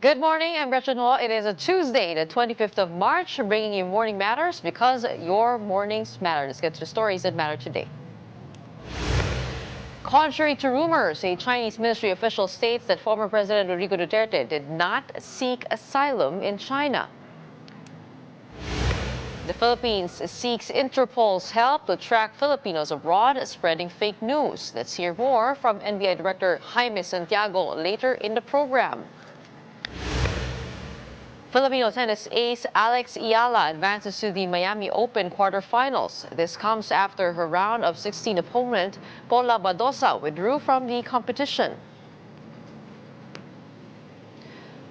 Good morning, I'm Gretchen Ho. It is a Tuesday, the 25th of March, bringing you Morning Matters because your mornings matter. Let's get to the stories that matter today. Contrary to rumors, a Chinese ministry official states that former President Rodrigo Duterte did not seek asylum in China. The Philippines seeks Interpol's help to track Filipinos abroad spreading fake news. Let's hear more from NBI Director Jaime Santiago later in the program. Filipino tennis ace Alex Ayala advances to the Miami Open quarterfinals. This comes after her round of 16 opponent, Paula Badosa, withdrew from the competition.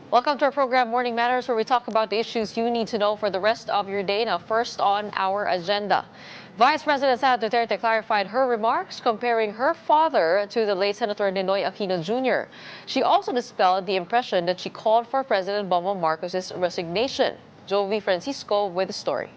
Welcome to our program, Morning Matters, where we talk about the issues you need to know for the rest of your day. Now, first on our agenda. Vice President Sara Duterte clarified her remarks comparing her father to the late Senator Ninoy Aquino Jr. She also dispelled the impression that she called for President Bongbong Marcos's resignation. Jovi Francisco with the story.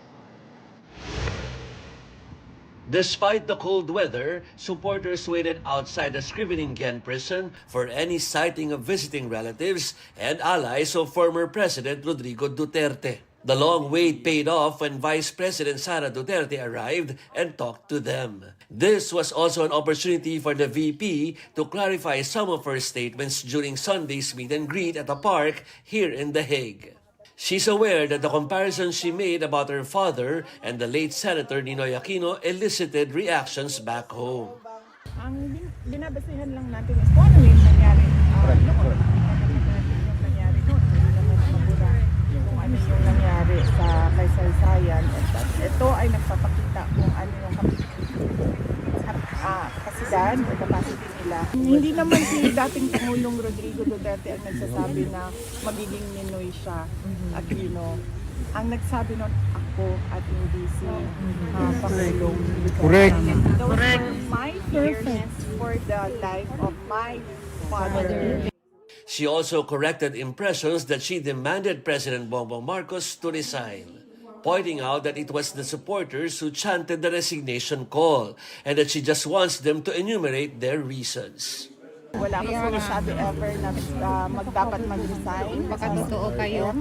Despite the cold weather, supporters waited outside the Scriveningen prison for any sighting of visiting relatives and allies of former President Rodrigo Duterte. The long wait paid off when Vice President Sara Duterte arrived and talked to them. This was also an opportunity for the VP to clarify some of her statements during Sunday's meet and greet at a park here in The Hague. She's aware that the comparison she made about her father and the late Senator Ninoy Aquino elicited reactions back home. Ang binabasihan lang natin is kung ano yung nangyari noon. Yung nangyari noon, hindi naman mabura kung ano yung nangyari sa kaysaysayan. Ito ay nagpapakita kung ano yung kapasidad o capacity nila. Hindi naman si dating Pangulong Rodrigo Duterte ang nagsasabi na magiging Ninoy siya, Aquino. Ang nagsabi nun ako at hindi si Pangulong Duterte. Correct. Those were my fears for the life of my father. She also corrected impressions that she demanded President Bongbong Marcos to resign, pointing out that it was the supporters who chanted the resignation call and that she just wants them to enumerate their reasons. Wala akong sinasabi ever na magdapat mag-resign. Baka totoo kayo.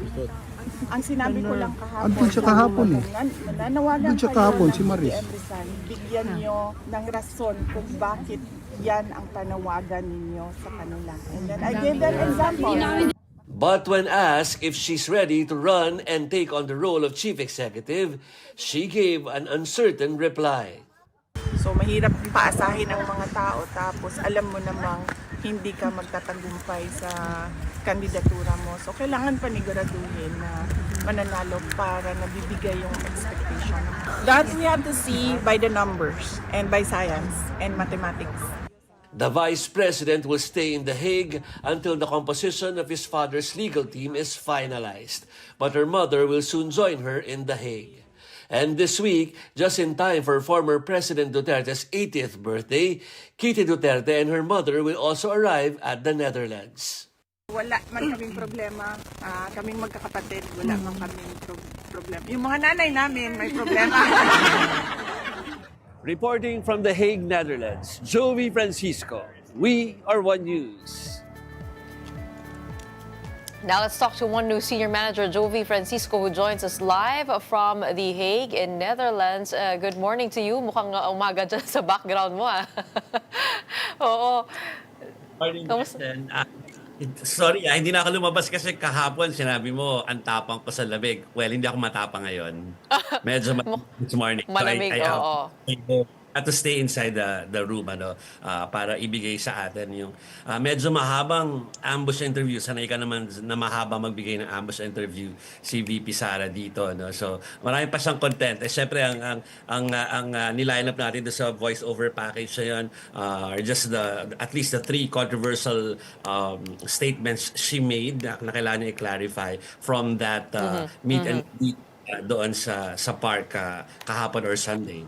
Ang sinabi ko lang kahapon, Andun siya kahapon eh. Nanawagan Andun siya kayo kahapon, ng si Maris. resign. Bigyan nyo ng rason kung bakit yan ang panawagan ninyo sa kanila. And then I gave them example. But when asked if she's ready to run and take on the role of chief executive, she gave an uncertain reply. So mahirap paasahin ang mga tao tapos alam mo namang hindi ka magtatagumpay sa kandidatura mo. So kailangan paniguraduhin na mananalo para nabibigay yung expectation. That we have to see by the numbers and by science and mathematics. The Vice President will stay in The Hague until the composition of his father's legal team is finalized, but her mother will soon join her in The Hague. And this week, just in time for former President Duterte's 80th birthday, Kitty Duterte and her mother will also arrive at the Netherlands. Wala man kaming problema, kaming magkakapatid, wala man kaming problema. Yung mga nanay namin may problema. Reporting from The Hague, Netherlands, Jovi Francisco. We are One News. Now let's talk to One News Senior Manager Jovi Francisco, who joins us live from The Hague in Netherlands. Good morning to you. Mukhang umaga dyan sa background mo. Oo. Morning, Kristen. Sorry, hindi na ako lumabas kasi kahapon sinabi mo, ang tapang ko sa lamig. Well, hindi ako matapang ngayon. Medyo this morning. Malamig, oo. I have to stay inside the room para ibigay sa atin yung medyo mahabang ambush interview. Sanay ka naman na mahaba magbigay ng ambush interview si VP Sara dito. No? So marami pa siyang content. Siyempre ang niline up natin sa voice over package na yun are just at least the three controversial statements she made na kailangan niya i-clarify from that meet and greet doon sa park kahapon or Sunday.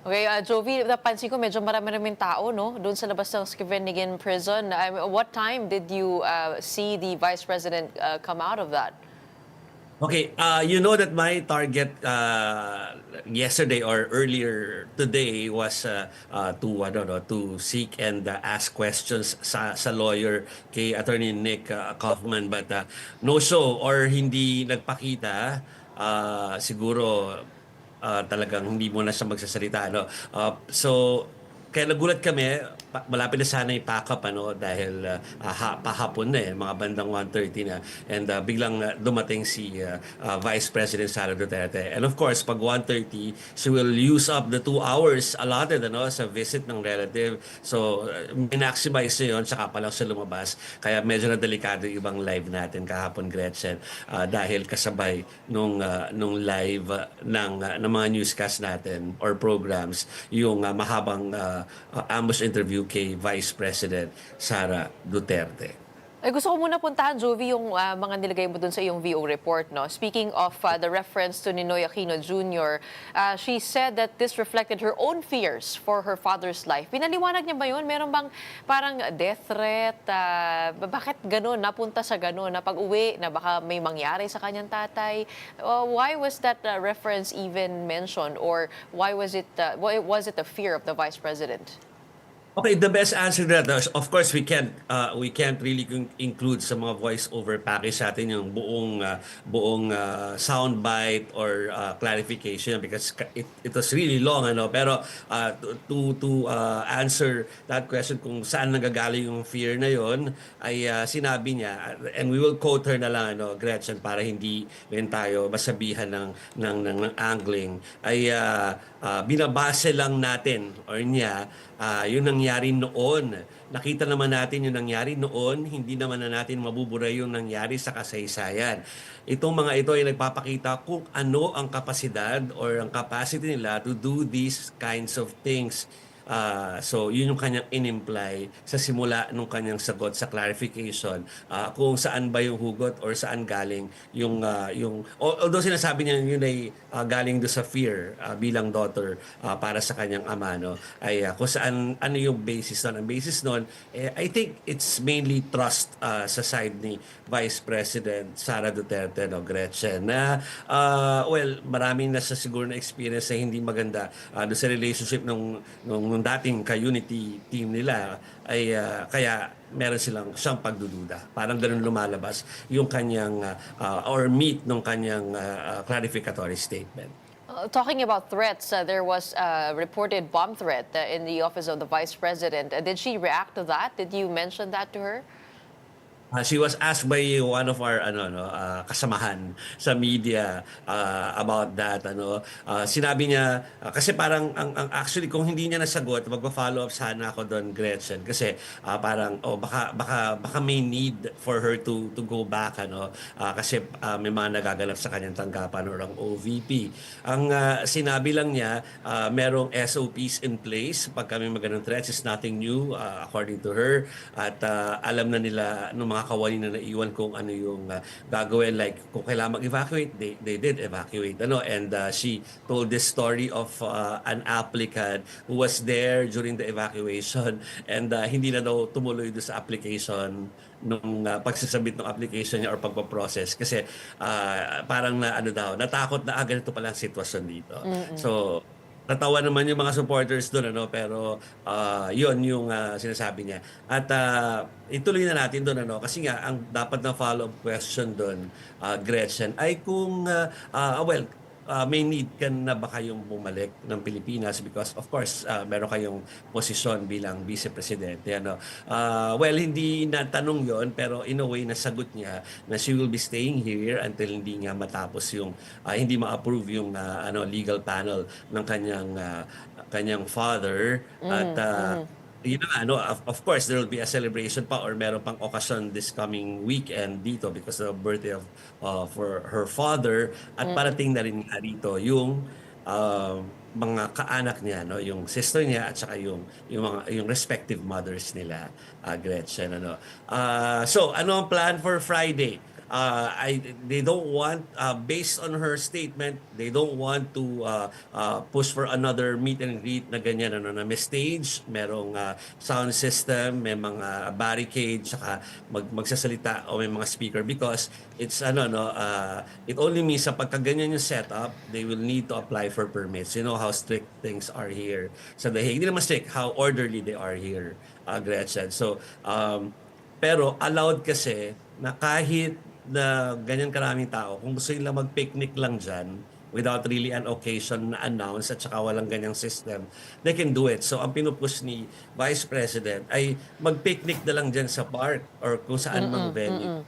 Okay, Jovi, napansin ko medyo marami-raming tao, no? Doon sa labas ng Scriveningen prison. What time did you see the Vice President come out of that? Okay, you know that my target yesterday or earlier today was to seek and ask questions sa lawyer kay Attorney Nick Kaufman, but no show or hindi nagpakita. Siguro talagang hindi mo na siya magsasalita, no? So kaya nagulat kami, malapit na sana yung pack-up, ano, dahil pahapon na mga bandang 1:30 na. And biglang dumating si Vice President Sara Duterte. And of course, pag 1:30, she will use up the 2 hours allotted, ano, sa visit ng relative. So, minaximize niya yun, saka pa lang siya lumabas. Kaya medyo na delikado yung ibang live natin kahapon, Gretchen, dahil kasabay nung live ng mga newscast natin or programs, yung mahabang ambush interview kay Vice President Sara Duterte. Ay, gusto ko muna puntahan, Jovi, yung mga nilagay mo dun sa iyong VO report, no? Speaking of the reference to Ninoy Aquino Jr., she said that this reflected her own fears for her father's life. Pinaliwanag niya ba yun? Meron bang parang death threat? Bakit ganun? Napunta sa ganun? Na pag-uwi, na baka may mangyari sa kanyang tatay? Why was that reference even mentioned? Or why was it a fear of the Vice President? Okay, the best answer to that, of course, we can't really include sa mga voice over package sa atin yung buong sound bite or clarification because it was really long, ano. Pero to answer that question kung saan nanggagaling yung fear na yon ay sinabi niya, and we will quote her na lang, ano, Gretchen, para hindi rin tayo masabihan ng angling, ay binabase lang natin or niya yung nangyari noon. Nakita naman natin yung nangyari noon, hindi naman na natin mabubura yung nangyari sa kasaysayan. Itong mga ito ay nagpapakita kung ano ang kapasidad or ang capacity nila to do these kinds of things. So, yun yung kanyang in-imply sa simula nung kanyang sagot sa clarification, kung saan ba yung hugot or saan galing although sinasabi niya yun ay galing do sa fear bilang daughter para sa kanyang ama, no, ay kung saan ano yung basis nun. Ang basis nun, I think it's mainly trust sa side ni Vice President Sara Duterte, no, Gretchen, na maraming nasa siguro na experience na hindi maganda do sa relationship nung dating ka-unity team nila ay kaya meron siyang pagdududa. Parang ganun lumalabas yung kanyang or meat ng kanyang clarificatory statement. Talking about threats, there was a reported bomb threat in the office of the Vice President. Did she react to that? Did you mention that to her? She was asked by one of our kasamahan sa media about that, sinabi niya kasi parang ang actually kung hindi niya nasagot, magpa-follow up sana ako doon, Gretchen, kasi parang baka may need for her to go back, kasi may mga nagaganap sa kanyang tanggapan or ang OVP. Ang sinabi lang niya, merong SOPs in place pag kami magandang threats, is nothing new according to her, at alam na nila ng mga kawani na naiwan kung ano yung gagawin, like kung kailangan mag-evacuate, they did evacuate, and she told this story of an applicant who was there during the evacuation and hindi na daw tumuloy doon sa application nung pagsasabit ng application niya or pagpaprocess kasi parang natakot na ganito pala ang sitwasyon dito. So natawa naman yung mga supporters doon, pero yun yung sinasabi niya. At ituloy na natin doon, kasi nga ang dapat na follow-up question doon, Gretchen, ay kung may need ka na ba kayong bumalik ng Pilipinas because of course meron kayong posisyon bilang Vice Presidente, hindi na tanong yon, pero in a way nasagot niya na she will be staying here until hindi nga matapos yung hindi ma-approve yung legal panel ng kanyang father. At of course, there will be a celebration pa or meron pang okasyon this coming weekend dito because of the birthday of for her father, at parating na rin nga dito yung mga kaanak niya, yung sister niya at saka yung respective mothers nila, Gretchen, so ano ang plan for Friday? they don't want, based on her statement, they don't want to push for another meet and greet na ganyan, ano, na may stage, merong sound system, may mga barricade, saka magsasalita o may mga speaker, because it's ano, no, it only means sa pagka ganyan yung setup, they will need to apply for permits. You know how strict things are here sa The Hague. Hindi naman strict, how orderly they are here, Gretchen. So, pero allowed kasi na kahit na ganyan karaming tao, kung gusto nila mag-picnic lang dyan, without really an occasion na announce at saka walang ganyang system, they can do it. So ang pinupush ni Vice President ay mag-picnic na lang dyan sa park or kung saan mang venue.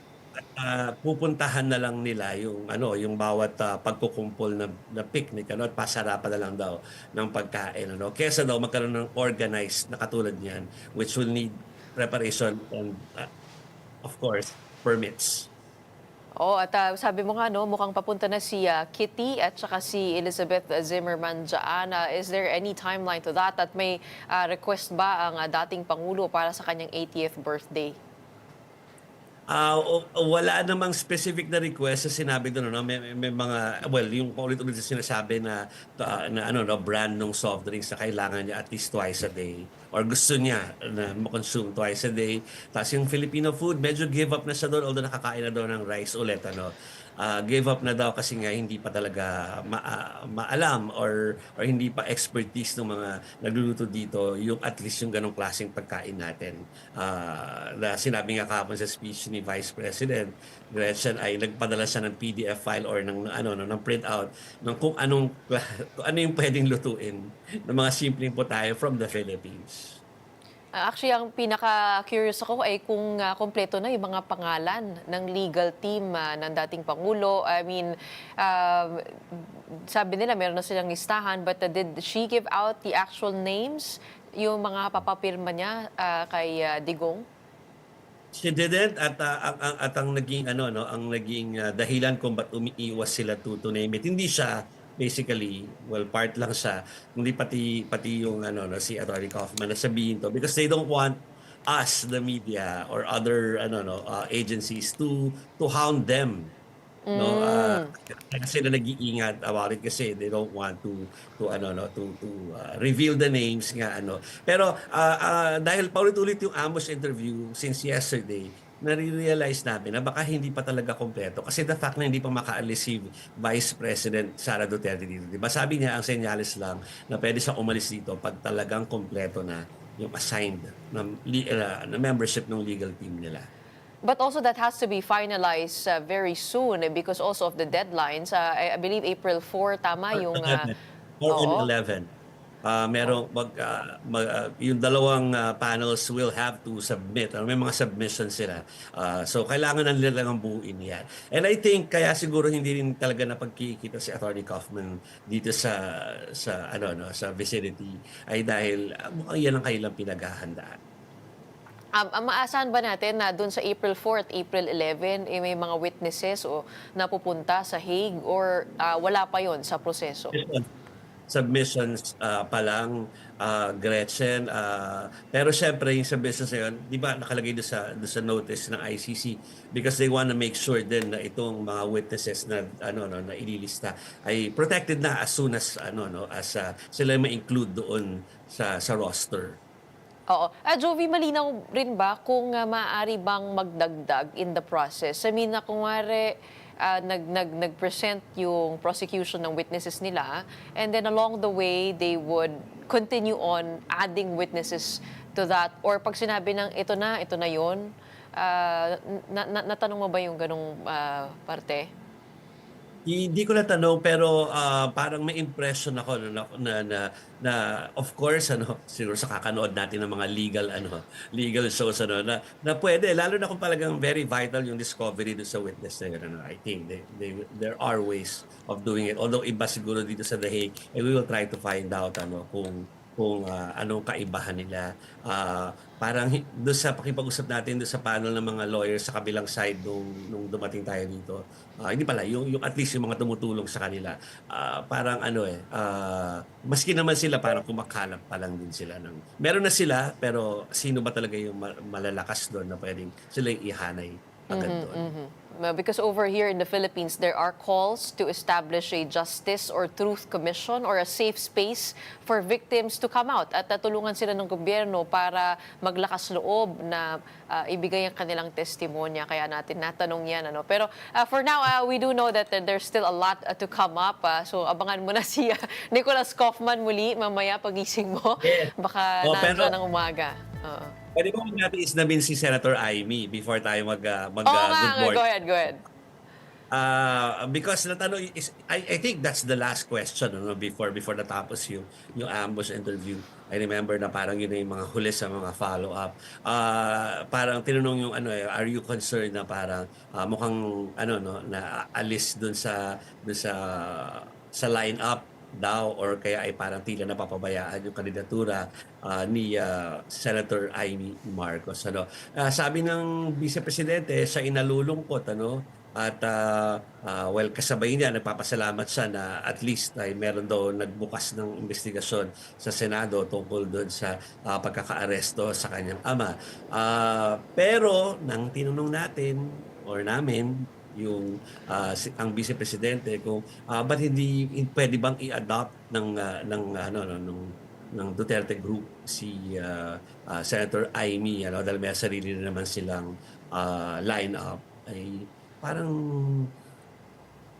Pupuntahan na lang nila yung ano, yung bawat pagkukumpol na picnic, ano, at pasarapan na lang daw ng pagkain, ano. Kesa daw magkaroon ng organized na katulad niyan, which will need preparation and of course permits. Oh, at sabi mo nga, no, mukhang papunta na si Kitty at saka si Elizabeth Zimmerman dyan. Is there any timeline to that? At may request ba ang dating Pangulo para sa kanyang 80th birthday? Wala namang specific na request sa sinabi doon, no? May mga, well, yung paulit-ulit na sinasabi na ano, no, brand ng soft drinks na kailangan niya at least twice a day or gusto niya na consume twice a day. Tapos yung Filipino food, medyo give up na siya doon, although nakakain na doon ng rice ulit, ano. Give up na daw kasi nga hindi pa talaga maalam or hindi pa expertise ng mga nagluluto dito yung at least yung ganong klaseng pagkain natin. Na sinabi nga kahapon sa speech ni Vice President Gretchen ay nagpadala siya ng PDF file or ng ng printout ng kung ano yung pwedeng lutuin ng mga simpleng putahe from the Philippines. Actually, ang pinaka-curious ako ay kung kompleto na yung mga pangalan ng legal team ng dating Pangulo. I mean, sabi nila meron na silang listahan, but did she give out the actual names, yung mga papapirma niya kay Digong? She didn't, at ang naging ang naging dahilan kung ba't umiiwas sila to name it. Hindi siya basically, well, part lang siya, hindi pati yung si Attorney Kaufman na sabihin to because they don't want us, the media or other agencies to hound them. No, kasi na nag-iingat about it kasi they don't want to reveal the names nga pero dahil paulit-ulit yung ambush interview since yesterday, nare-realize namin na baka hindi pa talaga kompleto kasi the fact na hindi pa maka-alis si Vice President Sara Duterte dito, diba? Sabi niya ang senyales lang na pwede siya umalis dito pag talagang kompleto na yung assigned na membership ng legal team nila. But also that has to be finalized very soon because also of the deadlines. I believe April 4, tama yung... 4 and 11. Yung dalawang panels will have to submit. May mga submissions sila. So kailangan na nila lang buuin yan. And I think kaya siguro hindi rin talaga napagkikita si Attorney Kaufman dito sa vicinity ay dahil mukhang yan ang kailang pinaghahandaan. Maasahan ba natin na doon sa April 4 at April 11 may mga witnesses o napupunta sa Hague or wala pa yon sa proseso? Submissions pa lang, Gretchen. Pero syempre yung submissions na yun, di ba nakalagay doon sa notice ng ICC because they want to make sure din na itong mga witnesses na na ililista ay protected na as soon as sila ma-include doon sa roster. Oo. Jovi, malinaw rin ba kung maaari bang magdagdag in the process? I mean, na kunwari nag-present yung prosecution ng witnesses nila and then along the way, they would continue on adding witnesses to that or pag sinabi ng ito na yun, natanong mo ba yung ganong parte? Hindi ko natanong pero parang may impression ako na of course siguro sa kakanood natin ng mga legal shows na pwede lalo na kung talagang very vital yung discovery do sa witness na yun. I think there are ways of doing it, although iba siguro dito sa The Hague and we will try to find out kung anong kaibahan nila. Parang doon sa pakipag-usap natin doon sa panel ng mga lawyers sa kabilang side nung dumating tayo dito. Hindi pala, yung at least yung mga tumutulong sa kanila. Parang maski naman sila parang kumakalap pa lang din sila. Meron na sila pero sino ba talaga yung malalakas doon na pwedeng sila yung ihanay agad doon. Because over here in the Philippines, there are calls to establish a Justice or Truth Commission or a safe space for victims to come out at natulungan sila ng gobyerno para maglakas loob na ibigay ang kanilang testimonya. Kaya natin natanong yan. Pero for now, we do know that there's still a lot to come up. So abangan mo na si Nicholas Kaufman muli mamaya pagising mo. Yes. Baka nandiyan ng umaga. Pwede ko natin namin si Senator Amy before tayo Oo good nga, morning. go ahead. Because natanong is I think that's the last question before natapos yung ambush interview. I remember na parang yun na yung mga huli sa mga follow up. Parang tinanong yung are you concerned na parang mukhang na alis dun sa line up daw or kaya ay parang tila napapabayaan yung kandidatura ni Senator Amy Marcos. Sabi ng Vice Presidente sa inalulungkot at kasabay niya nagpapasalamat siya na at least ay meron daw nagbukas ng investigasyon sa Senado tungkol doon sa pagkakaaresto sa kanyang ama. Pero nang tinanong natin or namin yung ang Vice Presidente kung ba't hindi pwede bang i-adopt ng Duterte group si Senator Amy dahil may sarili na naman silang line-up ay parang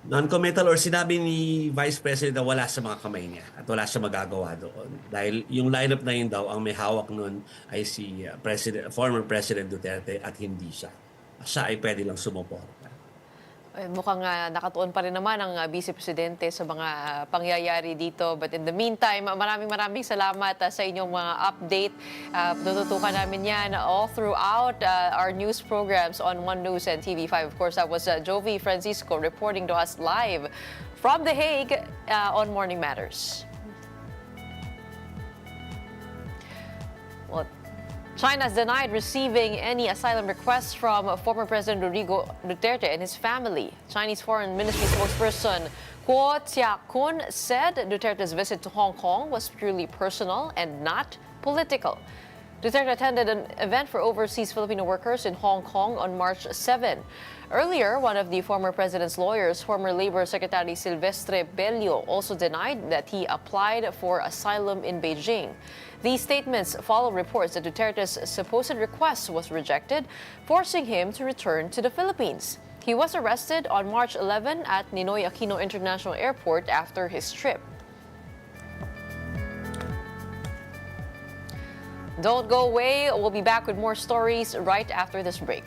non-committal or sinabi ni Vice President na wala sa mga kamay niya at wala siya magagawa doon. Dahil yung lineup na yun daw, ang may hawak nun ay si former President Duterte at hindi siya. Siya ay pwede lang sumuporta. Mukhang nakatuon pa rin naman ang Vice Presidente sa mga pangyayari dito. But in the meantime, maraming salamat sa inyong mga update. Tututukan namin yan all throughout our news programs on One News and TV5. Of course, that was Jovi Francisco reporting to us live from The Hague on Morning Matters. Well, China has denied receiving any asylum requests from former President Rodrigo Duterte and his family. Chinese Foreign Ministry spokesperson Guo Jiakun said Duterte's visit to Hong Kong was purely personal and not political. Duterte attended an event for overseas Filipino workers in Hong Kong on March 7. Earlier, one of the former president's lawyers, former Labor Secretary Silvestre Bello, also denied that he applied for asylum in Beijing. These statements follow reports that Duterte's supposed request was rejected, forcing him to return to the Philippines. He was arrested on March 11 at Ninoy Aquino International Airport after his trip. Don't go away. We'll be back with more stories right after this break.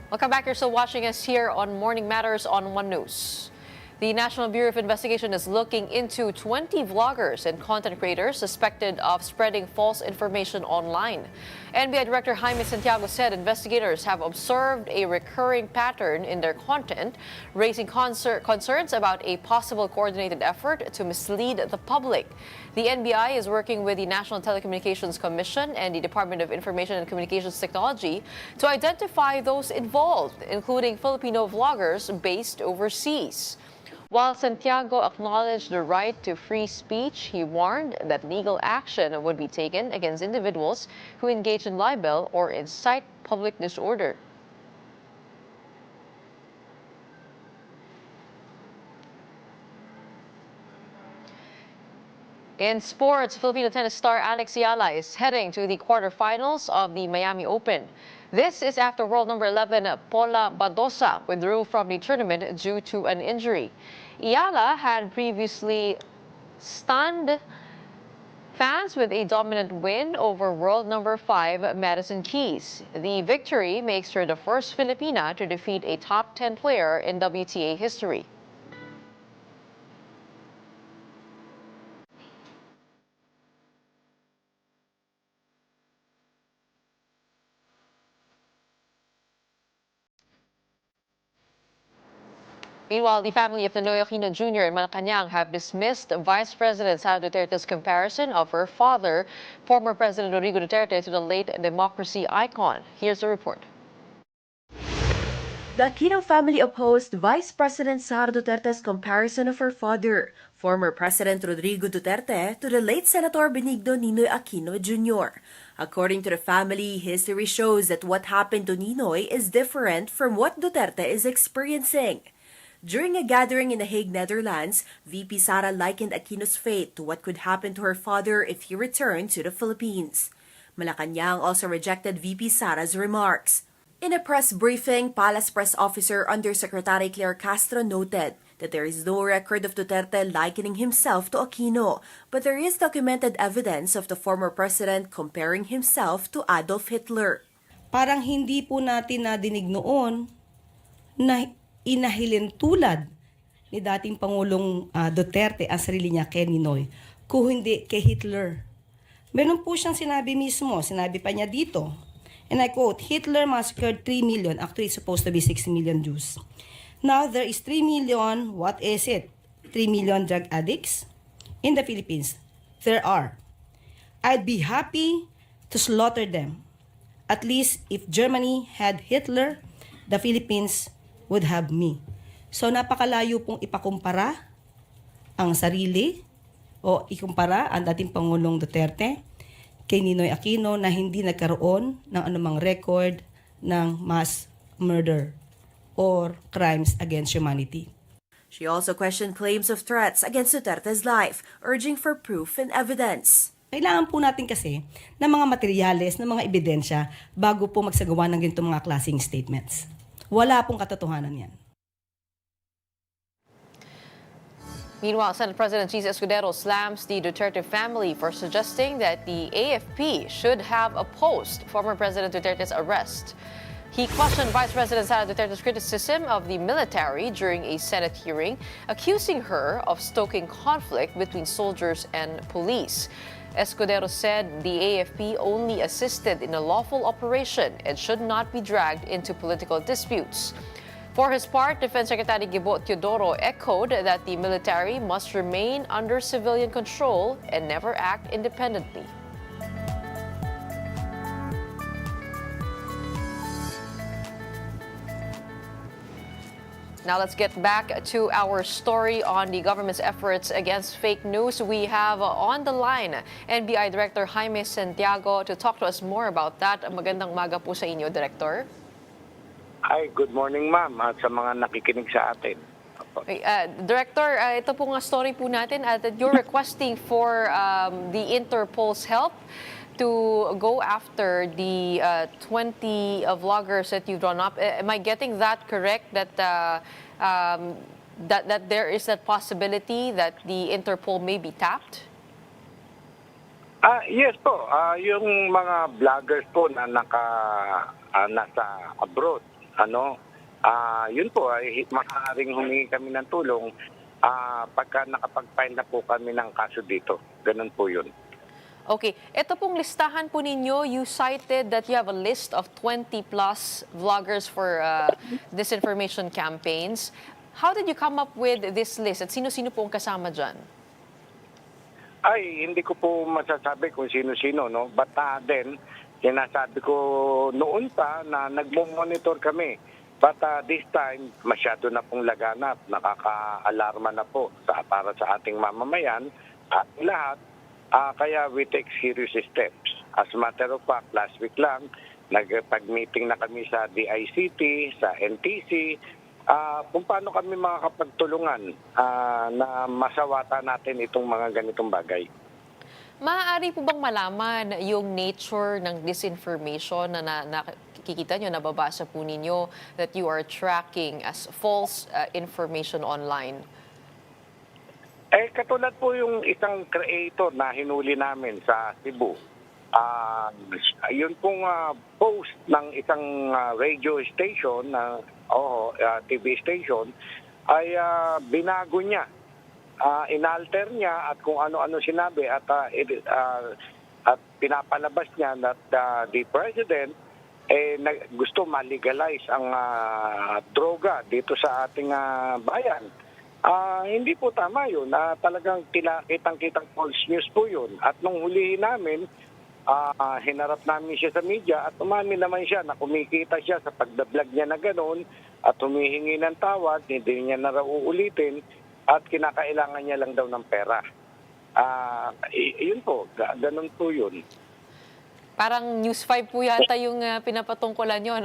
Welcome back. You're still watching us here on Morning Matters on One News. The National Bureau of Investigation is looking into 20 vloggers and content creators suspected of spreading false information online. NBI Director Jaime Santiago said investigators have observed a recurring pattern in their content, raising concerns about a possible coordinated effort to mislead the public. The NBI is working with the National Telecommunications Commission and the Department of Information and Communications Technology to identify those involved, including Filipino vloggers based overseas. While Santiago acknowledged the right to free speech, he warned that legal action would be taken against individuals who engage in libel or incite public disorder. In sports, Filipino tennis star Alex Yala is heading to the quarterfinals of the Miami Open. This is after world number 11 Paula Badosa withdrew from the tournament due to an injury. Yala had previously stunned fans with a dominant win over world number 5 Madison Keys. The victory makes her the first Filipina to defeat a top 10 player in WTA history. Meanwhile, the family of Ninoy Aquino Jr. in Malacanang have dismissed Vice President Sara Duterte's comparison of her father, former President Rodrigo Duterte, to the late democracy icon. Here's the report. The Aquino family opposed Vice President Sara Duterte's comparison of her father, former President Rodrigo Duterte, to the late Senator Benigno Ninoy Aquino Jr. According to the family, history shows that what happened to Ninoy is different from what Duterte is experiencing. During a gathering in The Hague, Netherlands, VP Sara likened Aquino's fate to what could happen to her father if he returned to the Philippines. Malacanang also rejected VP Sara's remarks. In a press briefing, Palace Press Officer Undersecretary Claire Castro noted that there is no record of Duterte likening himself to Aquino, but there is documented evidence of the former president comparing himself to Adolf Hitler. Parang hindi po natin nadinig noon na inahilin tulad ni dating Pangulong Duterte ang sarili niya kay Ninoy, kung hindi kay Hitler. Meron po siyang sinabi mismo, sinabi pa niya dito, and I quote, Hitler massacred 3 million, actually it's supposed to be 6 million Jews. Now there is 3 million, what is it? 3 million drug addicts in the Philippines. There are. I'd be happy to slaughter them. At least if Germany had Hitler, the Philippines would have me. So napakalayo pong ipakumpara ang sarili o ikumpara ang dating Pangulong Duterte kay Ninoy Aquino na hindi nagkaroon ng anumang record ng mass murder or crimes against humanity. She also questioned claims of threats against Duterte's life, urging for proof and evidence. Kailangan po natin kasi ng mga materyales, ng mga ebidensya bago po magsagawa ng ganitong mga klaseng statements. Wala pong katotohanan yan. Meanwhile, Senate President Cheese Escudero slams the Duterte family for suggesting that the AFP should have opposed former President Duterte's arrest. He questioned Vice President Sara Duterte's criticism of the military during a Senate hearing, accusing her of stoking conflict between soldiers and police. Escudero said the AFP only assisted in a lawful operation and should not be dragged into political disputes. For his part, Defense Secretary Gibo Teodoro echoed that the military must remain under civilian control and never act independently. Now let's get back to our story on the government's efforts against fake news. We have on the line NBI Director Jaime Santiago to talk to us more about that. Magandang umaga po sa inyo, Director. Hi, good morning ma'am at sa mga nakikinig sa atin. Director, ito po nga story po natin that you're requesting for the Interpol's help to go after the 20 vloggers that you've drawn up. Am I getting that correct, that that there is that possibility that the Interpol may be tapped? Yes po, yung mga vloggers po na nasa abroad, yun po ay maaaring humingi kami ng tulong pagka nakapag-file na po kami ng kaso dito. Ganun po yun. Okay. Ito pong listahan po ninyo, you cited that you have a list of 20 plus vloggers for disinformation campaigns. How did you come up with this list at sino-sino po ang kasama dyan? Ay, hindi ko po masasabi kung sino-sino, no? But then, sinasabi ko noon pa na nagmo-monitor kami But this time, masyado na pong laganap, nakaka-alarma na po para sa ating mamamayan at lahat. Kaya we take serious steps. As a matter of fact, last week lang, nagpag-meeting na kami sa DICT, sa NTC, kung paano kami makakapagtulungan na masawata natin itong mga ganitong bagay. Maaari po bang malaman yung nature ng disinformation na nakikita nyo, nababasa po ninyo that you are tracking as false information online? Katulad po yung isang creator na hinuli namin sa Cebu. Yun pong post ng isang radio station, TV station, ay binago niya. Inalter niya at kung ano-ano sinabi at pinapalabas niya that the president gusto ma-legalize ang droga dito sa ating bayan. Hindi po tama yun. Talagang kitang-kitang false news po yun. At nung hulihin namin, hinarap namin siya sa media at umamin naman siya na kumikita siya sa pagda-vlog niya na gano'n at humihingi ng tawad, hindi niya na raw uulitin at kinakailangan niya lang daw ng pera. Yun po, ganun po yun. Parang News 5 po yata yung pinapatungkulan nyo.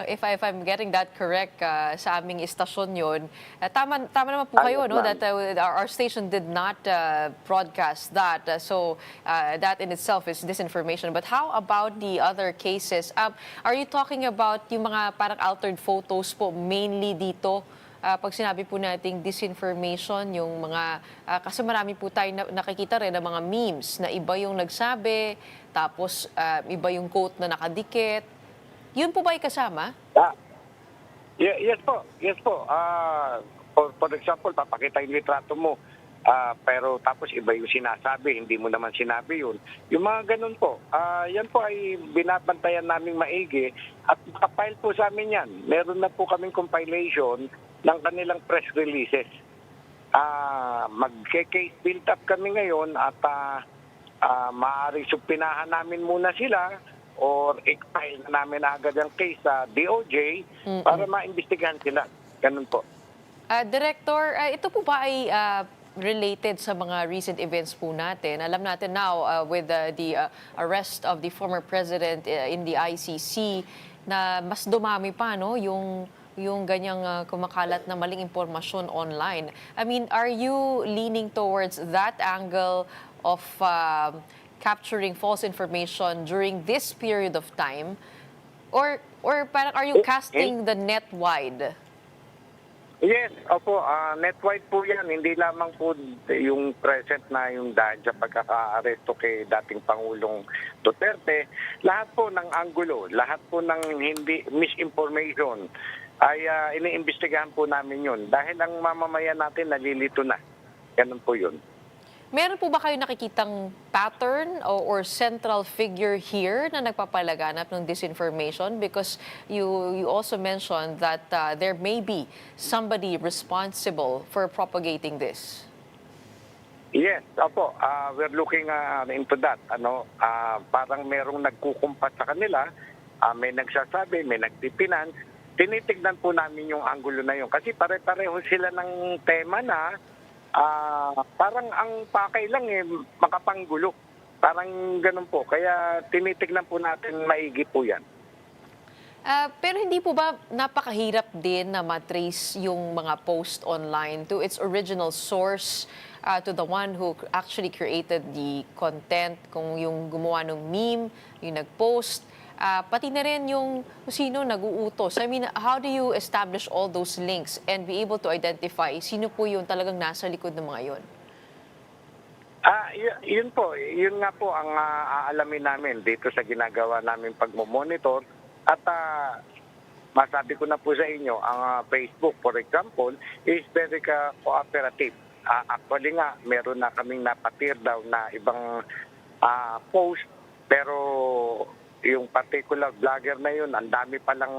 If I'm getting that correct, sa aming istasyon yun. Tama naman po kayo, no? That our station did not broadcast that. So that in itself is disinformation. But how about the other cases? Are you talking about yung mga parang altered photos po mainly dito? Pag sinabi po nating disinformation, yung mga, kasi marami po tayo nakikita rin ng mga memes na iba yung nagsabi, tapos iba yung quote na nakadikit. Yun po ba ay kasama? Yes po. For example, papakita yung litrato mo, pero tapos iba yung sinasabi, hindi mo naman sinabi yun. Yung mga ganun po, yan po ay binabantayan naming maigi at nakapile po sa amin yan. Meron na po kaming compilation ng kanilang press releases. Mag-case build up kami ngayon at maaari supinahan namin muna sila or i-file namin agad ang case sa DOJ para maimbestigahan sila. Ganun po. Director, ito po ba ay related sa mga recent events po natin? Alam natin now with the arrest of the former president in the ICC na mas dumami pa, no, yung ganyang kumakalat na maling impormasyon online. I mean, are you leaning towards that angle of capturing false information during this period of time? Or parang are you casting the net wide? Yes, opo, net-wide po yan. Hindi lamang po yung present na yung dahil sa pagkaka-aresto kay dating Pangulong Duterte. Lahat po ng anggulo, lahat po ng hindi misinformation ay iniimbestigahan po namin yun. Dahil ang mamamayan natin nalilito na. Ganun po yun. Meron po ba kayo nakikitang pattern or central figure here na nagpapalaganap ng disinformation? Because you also mentioned that there may be somebody responsible for propagating this. Yes, opo. We're looking into that. Parang merong nagkukumpat sa kanila, may nagsasabi, may nagpipinance. Tinitignan po namin yung anggulo na yun. Kasi pare-pareho sila ng tema na parang ang pakay lang makapanggulo. Parang ganun po. Kaya tinitignan po natin maigi po yan. Pero hindi po ba napakahirap din na matrace yung mga post online to its original source, to the one who actually created the content, kung yung gumawa ng meme, yung nag-post, pati na rin yung sino nag-uutos. I mean, how do you establish all those links and be able to identify sino po yung talagang nasa likod ng mga yun? Yun po. Yun nga po ang aalamin namin dito sa ginagawa namin pagmomonitor. At masabi ko na po sa inyo, ang Facebook, for example, is very cooperative. Actually nga, meron na kaming napatir daw na ibang post, pero yung particular vlogger na yun, ang dami palang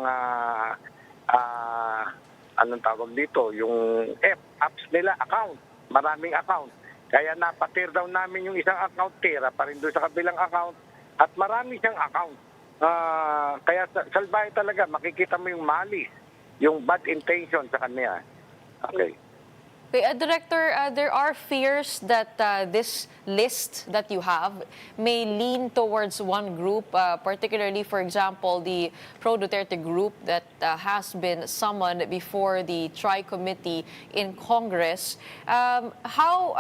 anong tawag dito, yung apps nila, account, maraming account. Kaya napatir daw namin yung isang account, tira pa rin doon sa kabilang account, at marami siyang account. Kaya salbahe talaga, makikita mo yung malice, yung bad intention sa kanya. Okay. Okay, Director, there are fears that this list that you have may lean towards one group, particularly, for example, the pro-Duterte group that has been summoned before the Tri-Committee in Congress. How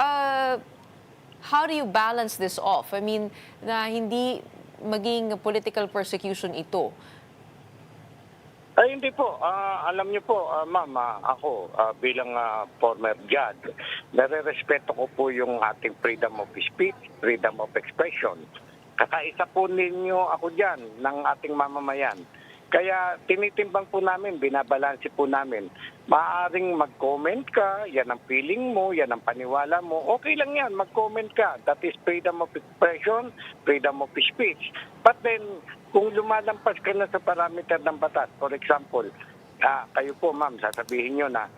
do you balance this off? I mean, na hindi maging political persecution ito. Ay, hindi po. Alam niyo po, ma'am, ako bilang former judge, nare-respeto ko po yung ating freedom of speech, freedom of expression. Kakaisa po ninyo ako dyan ng ating mamamayan. Kaya tinitimbang po namin, binabalanse po namin. Maaaring mag-comment ka, yan ang feeling mo, yan ang paniwala mo. Okay lang yan, mag-comment ka. That is freedom of expression, freedom of speech. But then, kung lumalampas ka na sa parameter ng batas, for example, kayo po ma'am, sasabihin nyo na,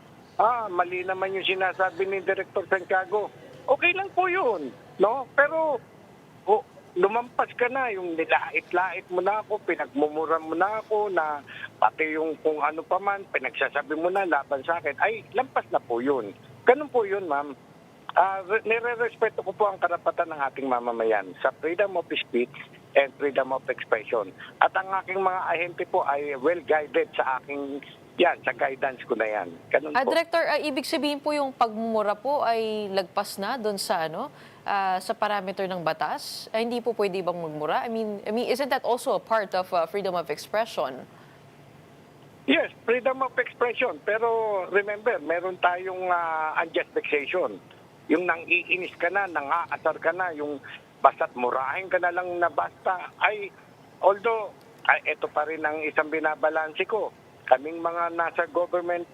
mali naman yung sinasabi ni Director Santiago. Okay lang po yun, no? Pero, lumampas ka na, yung nilait-lait mo na ako, pinagmumura mo na ako, na pati yung kung ano pa man, pinagsasabi mo na laban sa akin, ay, lampas na po yun. Ganun po yun, ma'am. Nire-respeto ko po ang karapatan ng ating mamamayan sa freedom of speech and freedom of expression. At ang aking mga ahente po ay well-guided sa aking, sa guidance ko na yan. Ganun po. Director, ibig sabihin po yung pagmumura po ay lagpas na doon sa sa parameter ng batas? Hindi po pwede bang magmura? I mean, isn't that also a part of freedom of expression? Yes, freedom of expression. Pero remember, meron tayong unjust vexation. Yung nang-iinis ka na, nang-aasar ka na, yung basta't murahin ka na lang na basta. Although, ito pa rin ang isang binabalanse ko. Kaming mga nasa government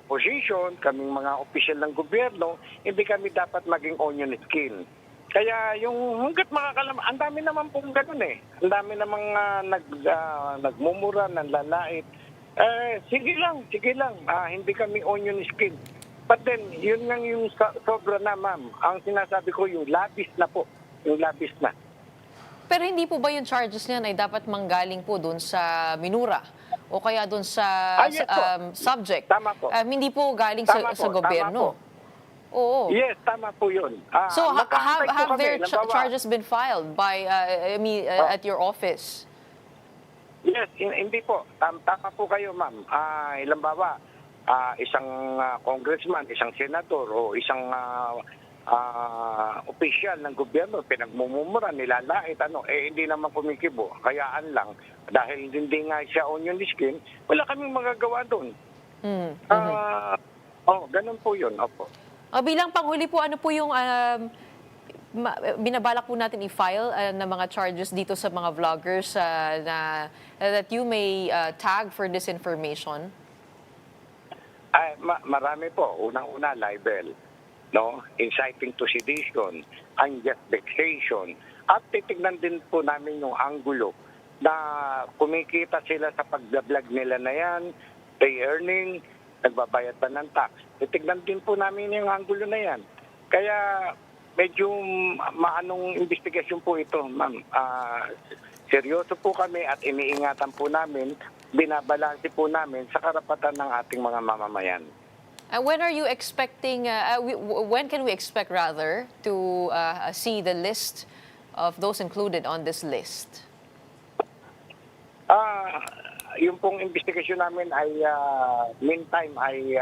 position, kaming mga opisyal ng gobyerno, hindi kami dapat maging onion skin. Kaya yung hanggat ang dami naman pong ganun eh. Ang dami namang nagmumura, nanlalait. Sige lang. Hindi kami onion skin. But then, yun nga yung sobra na, ma'am. Ang sinasabi ko, yung labis na po. Yung labis na. Pero hindi po ba yung charges niyan ay dapat manggaling po doon sa minura? O kaya doon sa yes, subject? Tama po. Hindi po galing sa gobyerno? Oo. Yes, tama po yun. So have their Lambawa, charges been filed by at your office? Yes, hindi po. Tama po kayo, ma'am. Halimbawa, isang congressman, isang senador, o isang opisyal ng gobyerno, pinagmumura, nilalait, hindi naman kumikibo. Kayaan lang, dahil hindi nga siya onion skin, wala kaming magagawa doon. Ganun po yun. Opo. Bilang panghuli po, ano po yung binabalak po natin i-file na mga charges dito sa mga vloggers that you may tag for disinformation? Marami po. Unang-una, libel. No? Inciting to sedition, unjust vexation. At titignan din po namin yung anggulo na kumikita sila sa pag-vlog nila na yan, pay earning, nagbabayad pa ng tax. Titignan din po namin yung anggulo na yan. Kaya medyo maanong investigasyon po ito, ma'am. Seryoso po kami at iniingatan po namin, binabalanse po namin sa karapatan ng ating mga mamamayan. When are you expecting, when can we expect rather to see the list of those included on this list? Yung pong investigasyon namin ay meantime ay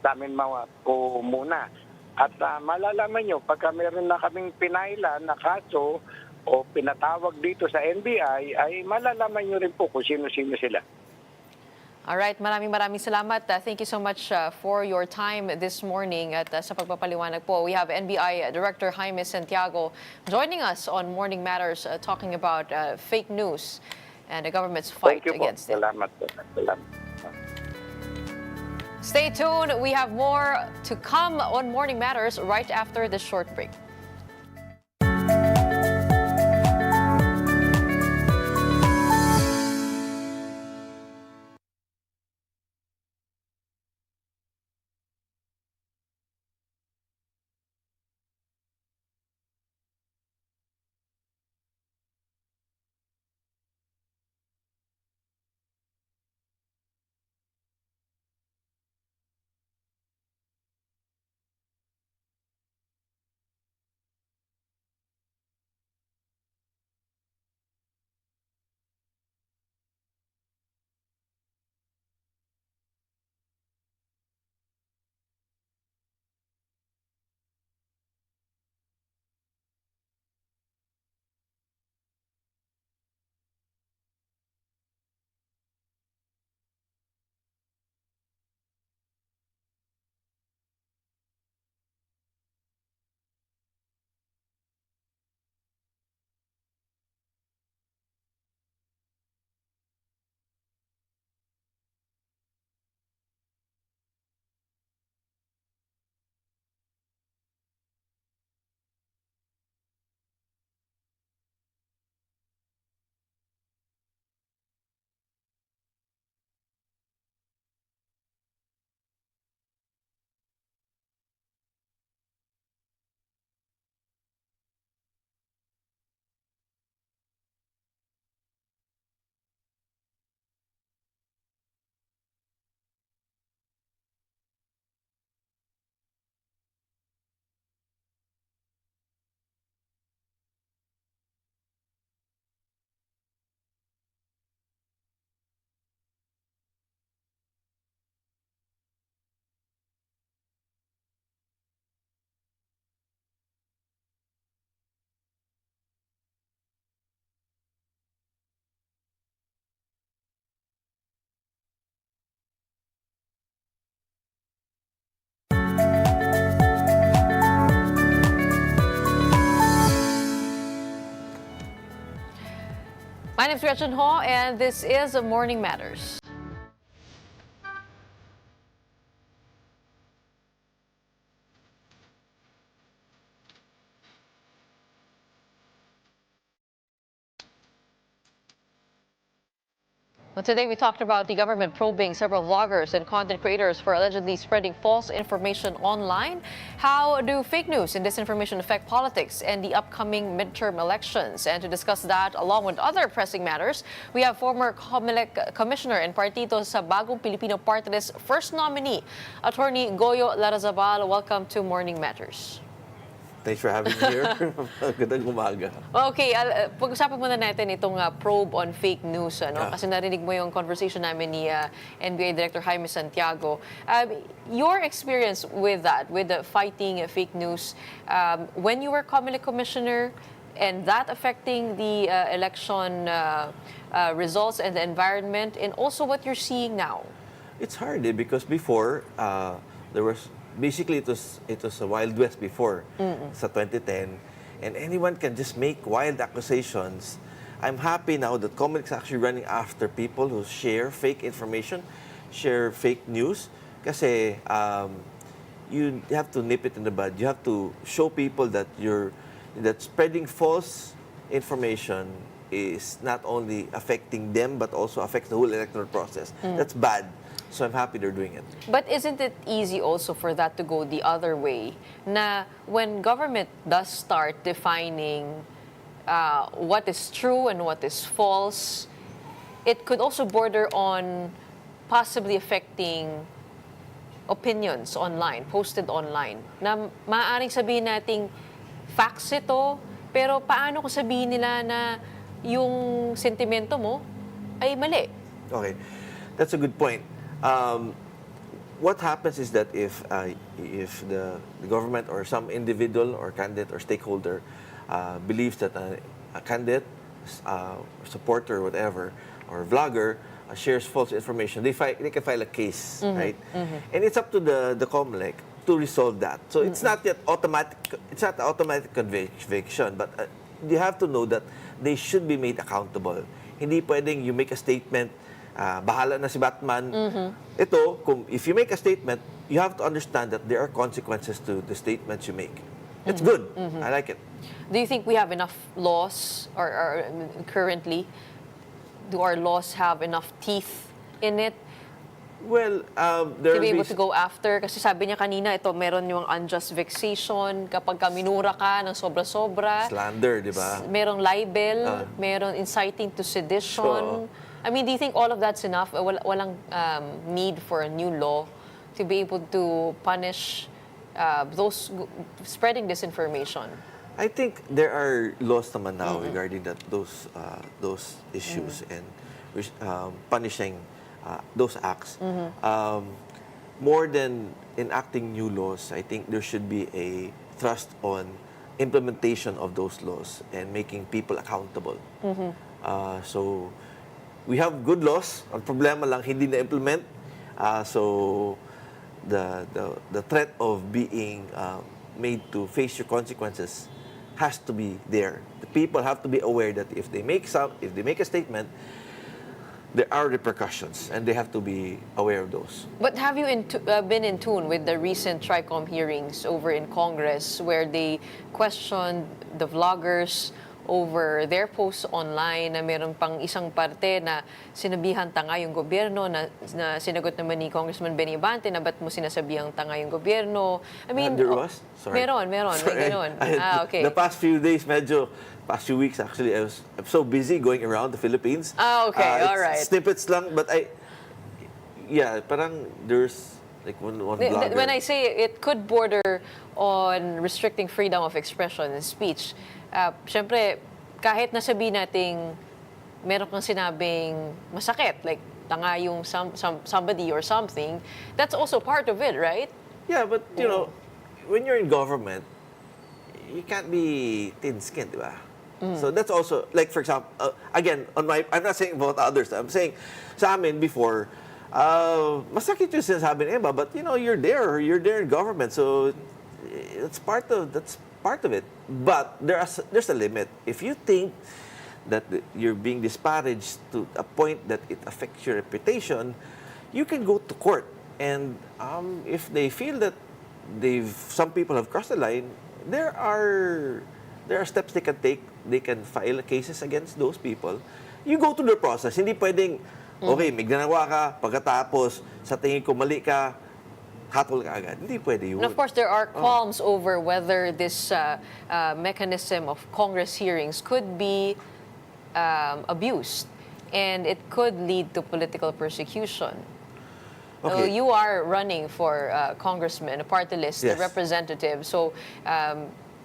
sa amin po muna. At malalaman nyo, pagka meron na kaming pinaila na kaso o pinatawag dito sa NBI, ay malalaman nyo rin po kung sino-sino sila. Alright, maraming salamat. Thank you so much for your time this morning at sa pagpapaliwanag po. We have NBI Director Jaime Santiago joining us on Morning Matters talking about fake news and the government's fight against it. Salamat po. Salamat. Stay tuned. We have more to come on Morning Matters right after this short break. My name is Gretchen Ho, and this is Morning Matters. Well, today we talked about the government probing several vloggers and content creators for allegedly spreading false information online. How do fake news and disinformation affect politics and the upcoming midterm elections? And to discuss that, along with other pressing matters, we have former COMELEC Commissioner and Partido sa Bagong Pilipino Party List first nominee, Attorney Goyo Larazabal. Welcome to Morning Matters. Thanks for having me here. Magandang umaga. Okay, pag-usapan muna natin itong probe on fake news. Ano? Kasi narinig mo yung conversation namin ni NBI Director Jaime Santiago. Your experience with that, with the fighting fake news, when you were COMELEC Commissioner, and that affecting the election results and the environment, and also what you're seeing now? It's hard because before, there was basically it was a Wild West before sa 2010, and anyone can just make wild accusations. I'm happy now that COMELEC is actually running after people who share fake information, share fake news, kasi you have to nip it in the bud. You have to show people that that spreading false information is not only affecting them but also affects the whole electoral process. That's bad. So I'm happy they're doing it. But isn't it easy also for that to go the other way? Na when government does start defining what is true and what is false, it could also border on possibly affecting opinions online, posted online. Na maaaring sabihin nating facts ito, pero paano kung sabihin nila na yung sentimento mo ay mali? Okay, that's a good point. What happens is that if the government or some individual or candidate or stakeholder believes that a candidate, supporter, whatever, or vlogger shares false information, they can file a case, right? And it's up to the COMELEC to resolve that. So it's not yet automatic. It's not automatic conviction, but you have to know that they should be made accountable. Hindi pwedeng you make a statement. Bahala na si Batman. Ito, if you make a statement, you have to understand that there are consequences to the statements you make. It's good. I like it. Do you think we have enough laws, or currently, do our laws have enough teeth in it Well, to be able to go after? Kasi sabi niya kanina, ito meron yung unjust vexation, kapag minura ka ng sobra-sobra. Slander, di ba? Merong libel, meron inciting to sedition. I mean, do you think all of that's enough? Walang need for a new law to be able to punish those spreading disinformation? I think there are laws naman now regarding those issues and punishing those acts. More than enacting new laws, I think there should be a thrust on implementation of those laws and making people accountable. So we have good laws. Ang problema lang hindi na-implement. So the threat of being made to face your consequences has to be there. The people have to be aware that if they make a statement, there are repercussions, and they have to be aware of those. But have you been in tune with the recent TRICOM hearings over in Congress, where they questioned the vloggers over their posts online, na meron pang isang parte na sinabihan tanga yung gobyerno, na sinagot naman ni Congressman Benny Abante na ba't mo sinasabihang tanga yung gobyerno? I mean, there was? Sorry. Meron, Sorry. may ganun. Okay. The past few days, past few weeks actually, I'm so busy going around the Philippines. Okay, all right. Snippets lang, but parang there's like one vlogger. When I say it could border on restricting freedom of expression and speech, syempre, kahit nasabihin nating meron kang sinabing masakit, like tanga yung somebody or something, that's also part of it, right? Yeah, but you know, when you're in government, you can't be thin-skinned, di ba? So that's also, like for example, again, I'm not saying about others, I'm saying sa amin before, masakit yung sinasabi ng iba, but you know, you're there in government, so that's part of it. But there's a limit. If you think that you're being disparaged to a point that it affects your reputation, you can go to court. And if they feel that some people have crossed the line, there are steps they can take. They can file cases against those people. You go through the process. Hindi pwedeng, okay, may ginawa ka, pagkatapos, sa tingin ko mali ka, hatol ka agad. Hindi pwede yun. And of course, there are qualms over whether this mechanism of Congress hearings could be abused, and it could lead to political persecution. So Okay. you are running for congressman, a party list, Yes. representative. So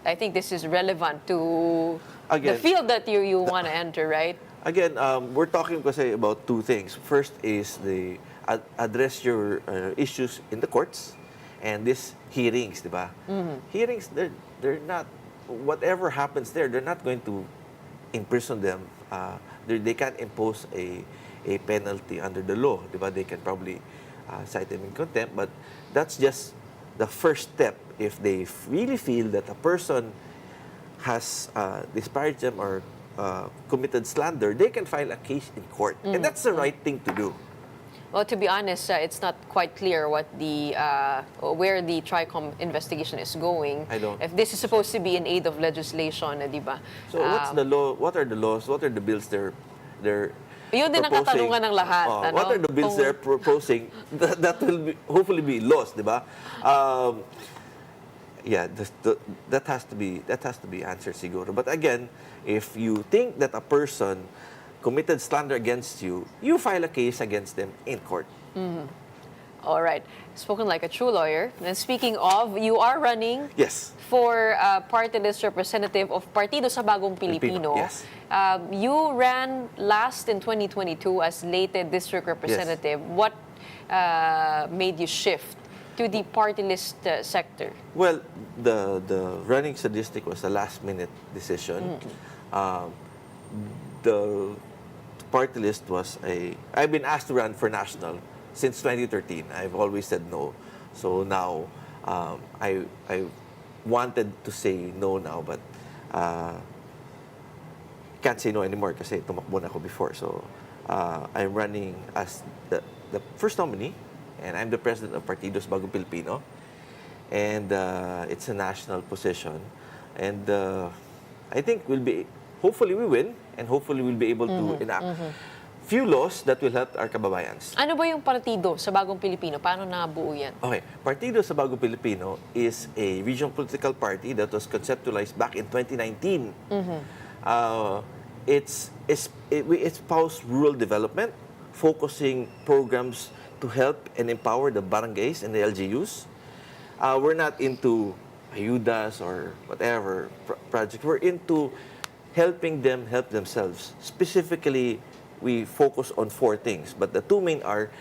I think this is relevant to the Again, field that you want to enter, right? Again, we're talking kasi about two things. First is address your issues in the courts, and these hearings, di ba? Hearings, they're not, whatever happens there, they're not going to imprison them. They can't impose a penalty under the law, di ba? They can probably cite them in contempt, but that's just the first step. If they really feel that a person has disparaged them or committed slander, they can file a case in court. And that's the right thing to do. Well, to be honest, it's not quite clear what where the TRICOM investigation is going. I don't. If this is supposed to be in aid of legislation, di ba? So what's the law? What are the laws? What are the bills they're Yun din ang proposing? katanungan ng lahat. Ano? What are the bills they're proposing that will hopefully be lost, di ba? Yeah, that has to be answered siguro. But again, if you think that a person committed slander against you, you file a case against them in court. All right. Spoken like a true lawyer. And speaking of, you are running Yes. for party list representative of Partido sa Bagong Pilipino. Yes. You ran last in 2022 as Leyte district representative. What made you shift to the party list sector? Well, the running sa district was a last-minute decision. The party list was I've been asked to run for national since 2013. I've always said no. So now, I wanted to say no now, but can't say no anymore kasi tumakbo na ako before. So I'm running as the first nominee, and I'm the president of Partido sa Bagong Pilipino. And it's a national position. And I think hopefully we win, and hopefully we'll be able to enact few laws that will help our kababayans. Ano ba yung Partido sa Bagong Pilipino? Paano nabuo yan? Okay, Partido sa Bagong Pilipino is a regional political party that was conceptualized back in 2019. It espoused rural development, focusing programs to help and empower the barangays and the LGUs. We're not into ayudas or whatever project. We're into helping them help themselves. Specifically, we focus on 4 things, but the 2 main are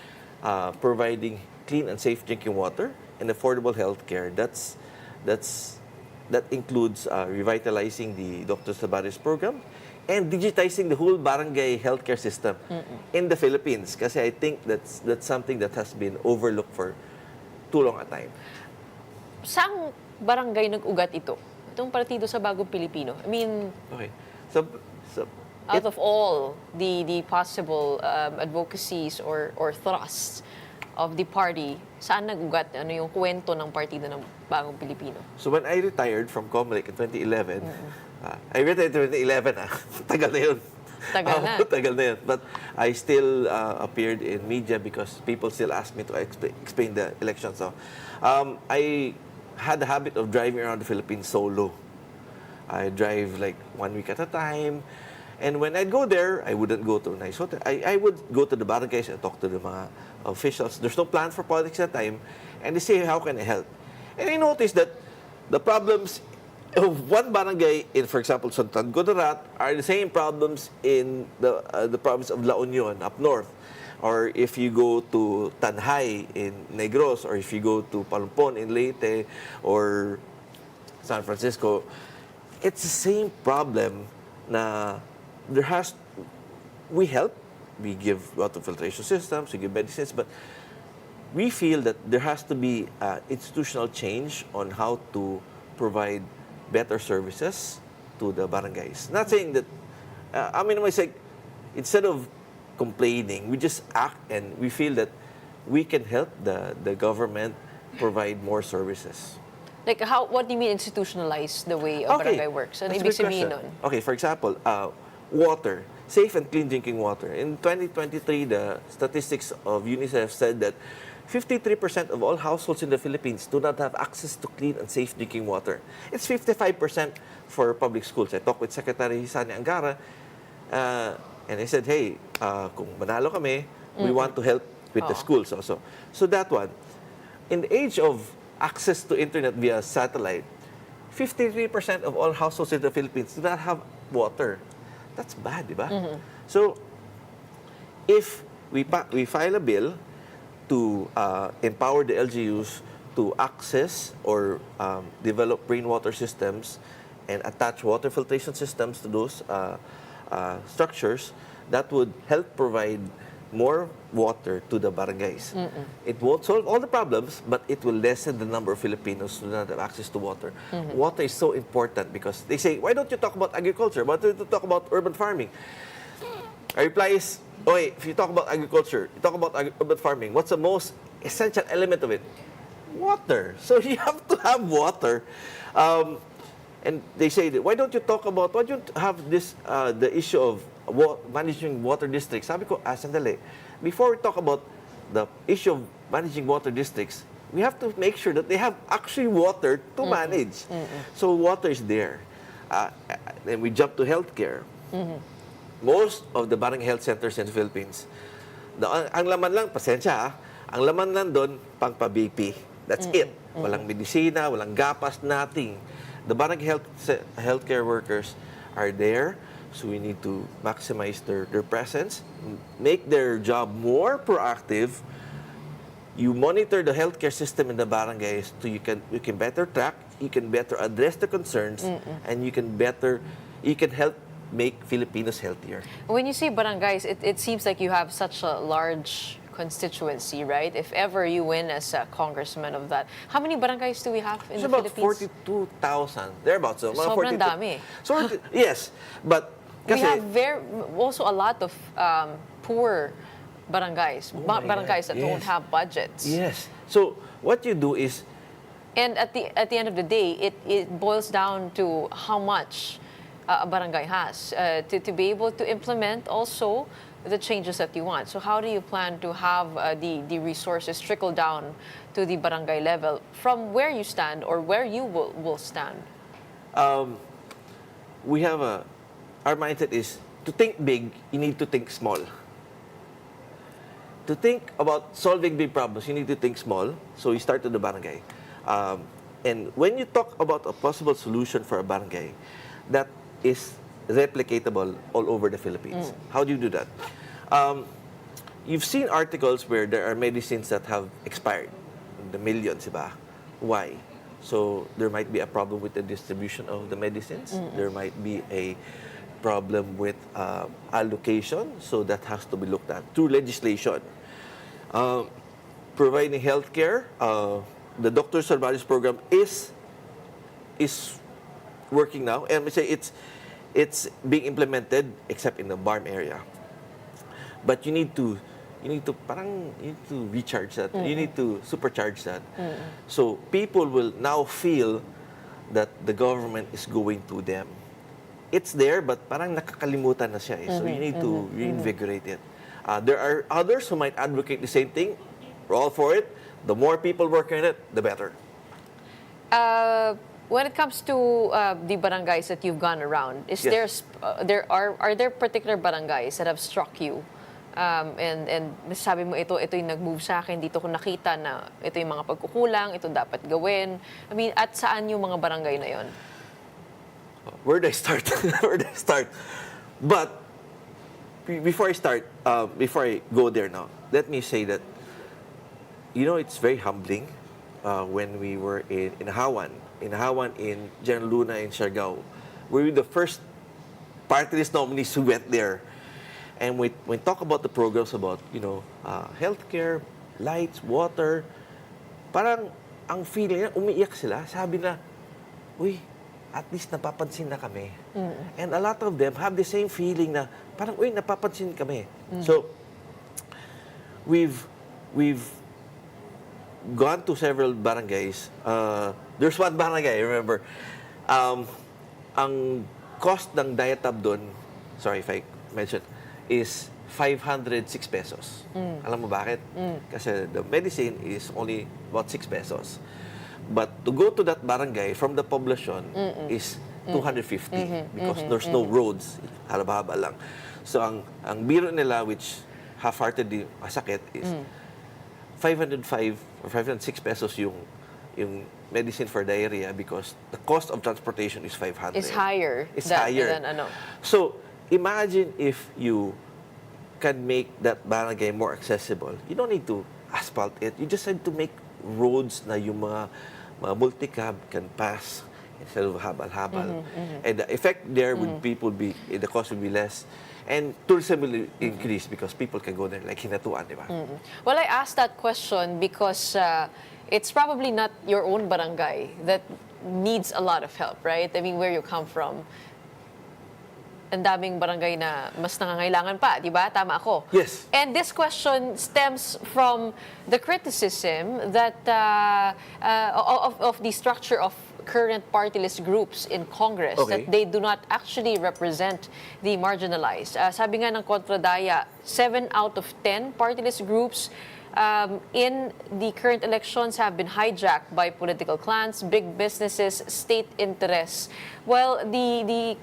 providing clean and safe drinking water and affordable health care. That includes revitalizing the Dr. Sabaris program and digitizing the whole barangay healthcare system in the Philippines. Kasi I think that's something that has been overlooked for too long a time. Saang barangay nag-ugat ito? Itong Partido sa Bagong Pilipino? I mean, Okay. So out of all the possible advocacies or thrusts of the party, saan nag-ugat? Ano yung kwento ng Partido ng Bagong Pilipino? So when I retired from Comelec in 2011, I retired in 2011. Tagal na yun. Tagal na. Tagal na yun. But I still appeared in media because people still ask me to explain the election. So I had the habit of driving around the Philippines solo. I drive like 1 week at a time. And when I'd go there, I wouldn't go to a nice hotel. I would go to the barangays and talk to the mga officials. There's no plan for politics at the time. And they say, how can I help? And I noticed that the problems of one barangay in, for example, Santan Gudarat, are the same problems in the province of La Union up north. Or if you go to Tanhay in Negros, or if you go to Palumpon in Leyte, or San Francisco, it's the same problem na we help, we give water filtration systems, we give medicines, but we feel that there has to be institutional change on how to provide better services to the barangays. Not saying that I mean, it's like, instead of complaining, we just act and we feel that we can help the government provide more services. Like, what do you mean institutionalize the way a barangay works? Ano That's a ibig good sabihin question. nun? Okay, for example, water, safe and clean drinking water. In 2023, the statistics of UNICEF said that 53% of all households in the Philippines do not have access to clean and safe drinking water. It's 55% for public schools. I talked with Secretary Sani Angara, and I said, hey, kung manalo kami, we want to help with the schools also. So that one. In the age of access to internet via satellite, 53% of all households in the Philippines do not have water. That's bad, di ba? So, if we file a bill to empower the LGUs to access or develop rainwater systems and attach water filtration systems to those structures, that would help provide more water to the barangays. It won't solve all the problems, but it will lessen the number of Filipinos who do not have access to water. Water is so important because they say, why don't you talk about agriculture? Why don't you talk about urban farming? Our reply is, okay, if you talk about agriculture, you talk about urban farming, what's the most essential element of it? Water. So you have to have water. And they say, that, why don't you have this, the issue of managing water districts? Sabi ko, sandali. Before we talk about the issue of managing water districts, we have to make sure that they have actually water to manage. So water is there. Then we jump to healthcare. Most of the barangay health centers in the Philippines, ang laman lang, pasensya ang laman lang doon, pang pa-BP. That's it. Walang medisina, walang gapas, nothing. The barangay healthcare workers are there, so we need to maximize their presence, make their job more proactive. You monitor the healthcare system in the barangays so you can better track, you can better address the concerns, and you can help make Filipinos healthier. When you say barangays, it seems like you have such a large constituency, right? If ever you win as a congressman of that. How many barangays do we have in It's the about Philippines? 42,000. Thereabouts. So, mga Sobrang 42 dami. So, yes, but We kasi, have also a lot of poor barangays, my barangays God, that don't yes. have budgets. yes. So what you do is, And at the end of the day, it boils down to how much a barangay has to be able to implement also the changes that you want. So how do you plan to have the resources trickle down to the barangay level from where you stand or where you will stand? we have our mindset is to think big, you need to think small. To think about solving big problems, you need to think small. So you start with the barangay. And when you talk about a possible solution for a barangay, that is replicatable all over the Philippines. How do you do that? You've seen articles where there are medicines that have expired, the millions, diba? Why? So there might be a problem with the distribution of the medicines. There might be a problem with allocation, so that has to be looked at through legislation. Providing healthcare, the Doctor Salvaris program is working now, and we say it's being implemented except in the BARM area. But you need to recharge that. You need to supercharge that. So people will now feel that the government is going to them. It's there, but parang nakakalimutan na siya. So you need to reinvigorate it. There are others who might advocate the same thing. We're all for it. The more people working on it, the better. When it comes to the barangays that you've gone around, is Yes. are there particular barangays that have struck you? And sabi mo, ito yung nag-move sa akin, dito ko nakita na ito yung mga pagkukulang, ito dapat gawin. I mean, at saan yung mga barangay na yon? Where do I start? Where do I start? But before I start, before I go there now, let me say that, it's very humbling when we were in Hawan, in General Luna, in Siargao. We were the first party list nominees who went there. And when talk about the programs about, healthcare, lights, water, parang ang feeling nila, umiiyak sila. Sabi na, uy, at least napapansin na kami. And a lot of them have the same feeling na parang, uy, napapansin kami. So, we've gone to several barangays. There's one barangay, remember. Ang cost ng diatab doon, sorry if I mentioned, is 506 pesos. Alam mo bakit? Kasi the medicine is only about 6 pesos. But to go to that barangay from the poblacion is 250 because there's no roads. Haba-haba lang. So ang biro nila, which half-heartedly masakit, is 505 or 506 pesos yung medicine for diarrhea because the cost of transportation is 500. It's higher. It's than, higher. Than, ano. So, imagine if you can make that barangay more accessible. You don't need to asphalt it. You just need to make roads na yung mga multi-cab can pass instead of habal-habal. And the effect there would the cost would be less. And tourism will increase because people can go there like Hinatuan, di ba? Well, I asked that question because it's probably not your own barangay that needs a lot of help, right? I mean, where you come from, ang daming barangay na mas nangangailangan pa, di ba? Tama ako. Yes. And this question stems from the criticism that of the structure of current party list groups in Congress, Okay. that they do not actually represent the marginalized. Sabi nga ng Kontradaya, 7 out of 10 party list groups in the current elections have been hijacked by political clans, big businesses, state interests. Well, the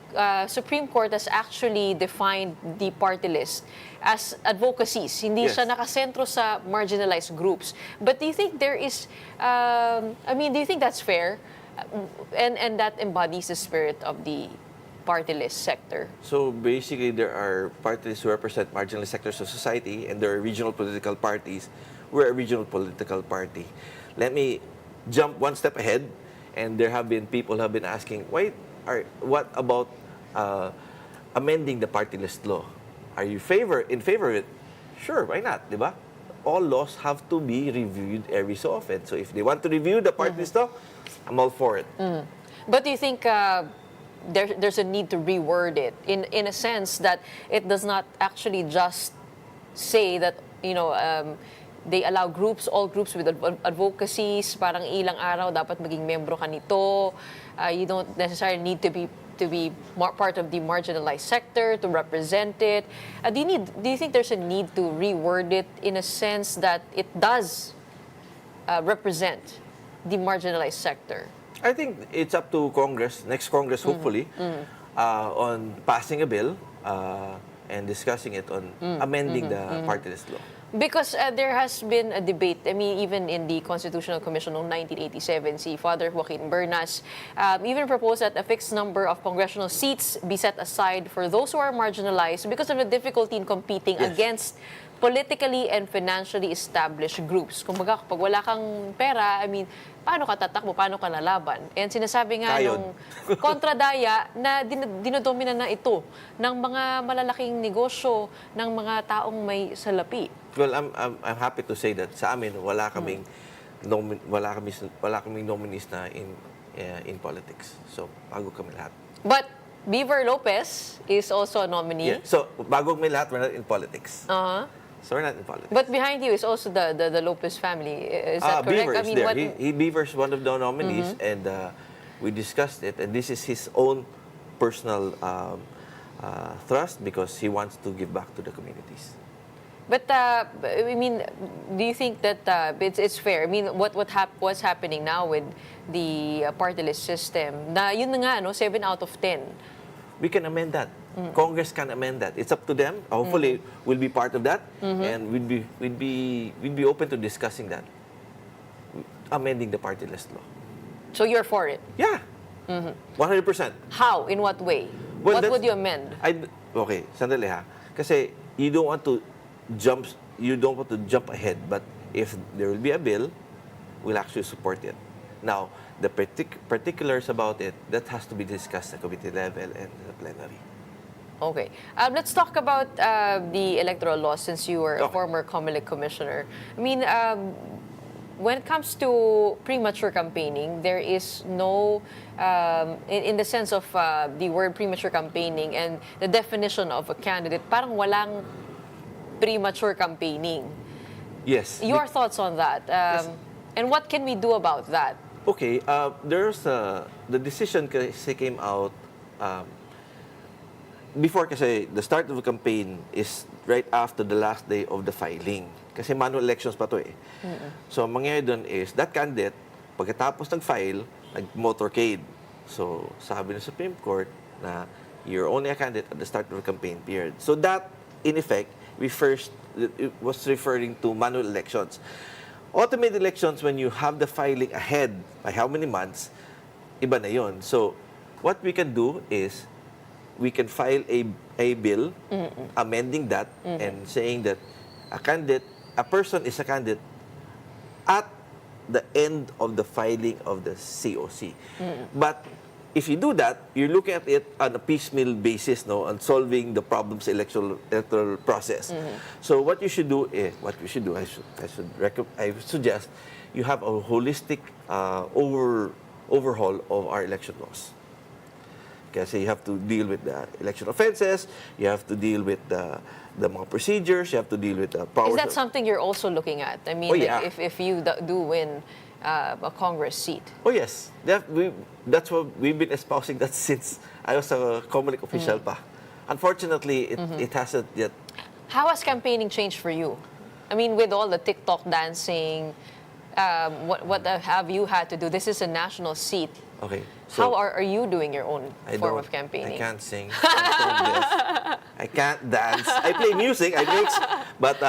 Supreme Court has actually defined the party list as advocacies. Hindi Yes. siya nakasentro sa marginalized groups. But do you think there is, do you think that's fair? And that embodies the spirit of the party list sector? So basically, there are parties who represent marginalized sectors of society, and there are regional political parties. We're a regional political party. Let me jump one step ahead, and there have been people who have been asking, what about amending the party list law? Are you in favor of it? Sure, why not, di ba? All laws have to be reviewed every so often. So if they want to review the party list law, I'm all for it. But do you think there's a need to reword it in a sense that it does not actually just say that, they allow all groups with advocacies, parang ilang araw dapat maging membro ka nito. You don't necessarily need to be part of the marginalized sector to represent it. Do you think there's a need to reword it in a sense that it does represent the marginalized sector? I think it's up to Congress, next Congress hopefully, on passing a bill and discussing it on amending the party list law. Because there has been a debate, even in the Constitutional Commission noong 1987, si Father Joaquin Bernas even proposed that a fixed number of congressional seats be set aside for those who are marginalized because of the difficulty in competing Yes. against politically and financially established groups. Kumbaga, kapag wala kang pera, paano ka tatakbo, paano ka lalaban? And sinasabi nga Kayod. nung Kontradaya na dinodomina na ito ng mga malalaking negosyo, ng mga taong may salapi. Well, I'm happy to say that sa amin wala kaming nominees na in politics. So, bago kami lahat. But Beaver Lopez is also a nominee. Yeah. So, bago kami lahat, we're not in politics. Uh-huh. So, we're not in politics. But behind you is also the Lopez family. Is that correct? Beaver is there. Beaver's one of the nominees, and we discussed it. And this is his own personal thrust because he wants to give back to the communities. But do you think that it's fair? What's happening now with the party list system? Na yun na nga, 7 out of 10. We can amend that. Congress can amend that. It's up to them. Hopefully, we'll be part of that, and we'd be open to discussing that, amending the party list law. So you're for it? Yeah, 100%. How? In what way? Well, what would you amend? Okay, sandali ha. Kasi you don't want to jump ahead, but if there will be a bill, we'll actually support it. Now, the particulars about it, that has to be discussed at committee level and the plenary. Okay. Let's talk about the electoral law since you were a Okay. former COMELEC commissioner. when it comes to premature campaigning, there is no, in the sense of the word premature campaigning and the definition of a candidate, parang walang premature campaigning. Yes. Your thoughts on that? And what can we do about that? Okay, the decision kasi came out before, kasi the start of the campaign is right after the last day of the filing. Kasi manual elections pa to eh. So, ang mangyayari doon is, that candidate, pagkatapos nag-file, nag-motorcade. So, sabi ng Supreme Court na you're only a candidate at the start of the campaign period. So, that, in effect, it was referring to manual elections. Automated elections, when you have the filing ahead by how many months, iba na yun. So, what we can do is, we can file a bill amending that and saying that a person is a candidate at the end of the filing of the COC. But if you do that, you're looking at it on a piecemeal basis, no, on solving the problems electoral process. So what you should do is, I would suggest you have a holistic overhaul of our election laws. Kasi you have to deal with the election offenses, you have to deal with the mga procedures, you have to deal with the powers. Is that something you're also looking at? I mean, if you do win a Congress seat. Oh yes, that's what we've been espousing that since I was a Comelec official pa. Unfortunately, it hasn't yet. How has campaigning changed for you? I mean, with all the TikTok dancing, what have you had to do? This is a national seat. Okay. So how are you doing your own form of campaigning? I can't sing. I can't dance. I play music. I mix, but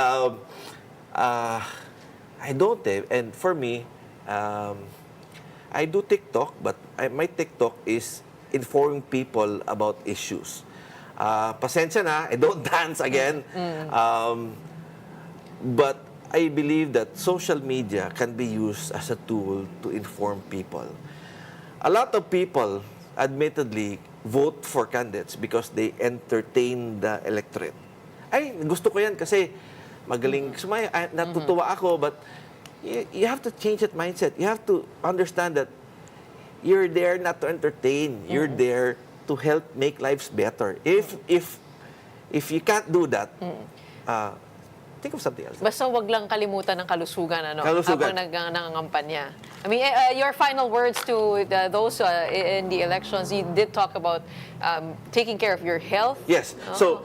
I don't. And for me, I do TikTok, but my TikTok is informing people about issues. Pasensya na, I don't dance again. But I believe that social media can be used as a tool to inform people. A lot of people, admittedly, vote for candidates because they entertain the electorate. Ay, gusto ko yan kasi magaling sumaya. Natutuwa ako, but you have to change that mindset. You have to understand that you're there not to entertain. You're there to help make lives better. If you can't do that, think of something else. Basta wag lang kalimutan ng kalusugan, ano? Kalusugan. Habang nangangampanya. I mean, your final words to those in the elections, you did talk about taking care of your health. Yes. So,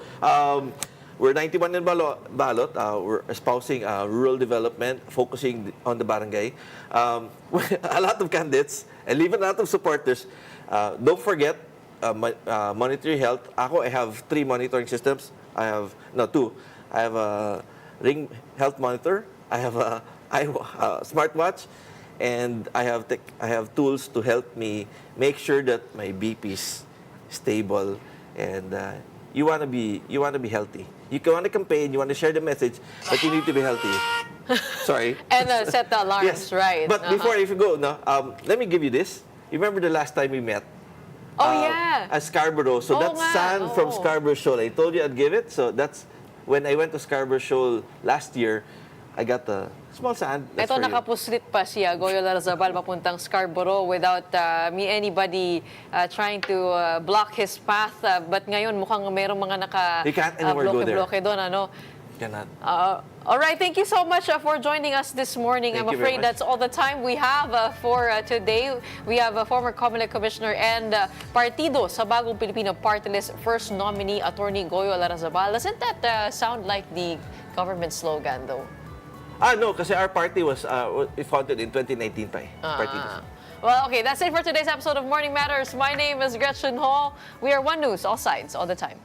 we're 91 in ballot. We're espousing rural development, focusing on the barangay. A lot of candidates, and even a lot of supporters, don't forget, monitor your health. I have 3 monitoring systems. Two. I have a Ring health monitor. I have a smartwatch, and I have tools to help me make sure that my BP is stable. And you wanna be healthy. You want to campaign. You want to share the message, but you need to be healthy. Sorry. And set the alarms, yes. right? But before, if you go, let me give you this. You remember the last time we met? Yeah. At Scarborough. So that's sand from Scarborough Shoal. I told you I'd give it. So that's when I went to Scarborough Shoal last year. I got a small sand. That's Ito for you. nakapuslit pa siya, Goyo Larzabal, papuntang Scarborough without anybody trying to block his path. But ngayon, mukhang mayroong mga You can't anymore go there. bloke doon, ano? Cannot. All right, thank you so much for joining us this morning. Thank I'm you very afraid much. that's all the time we have for today. We have a former Comelec Commissioner and Partido sa Bagong Pilipino Party List First Nominee, Attorney Goyo Larzabal. Doesn't that sound like the government slogan, though? No, kasi our party was founded in 2019 pa eh. Partidos. Well, okay, that's it for today's episode of Morning Matters. My name is Gretchen Hall. We are One News, all sides, all the time.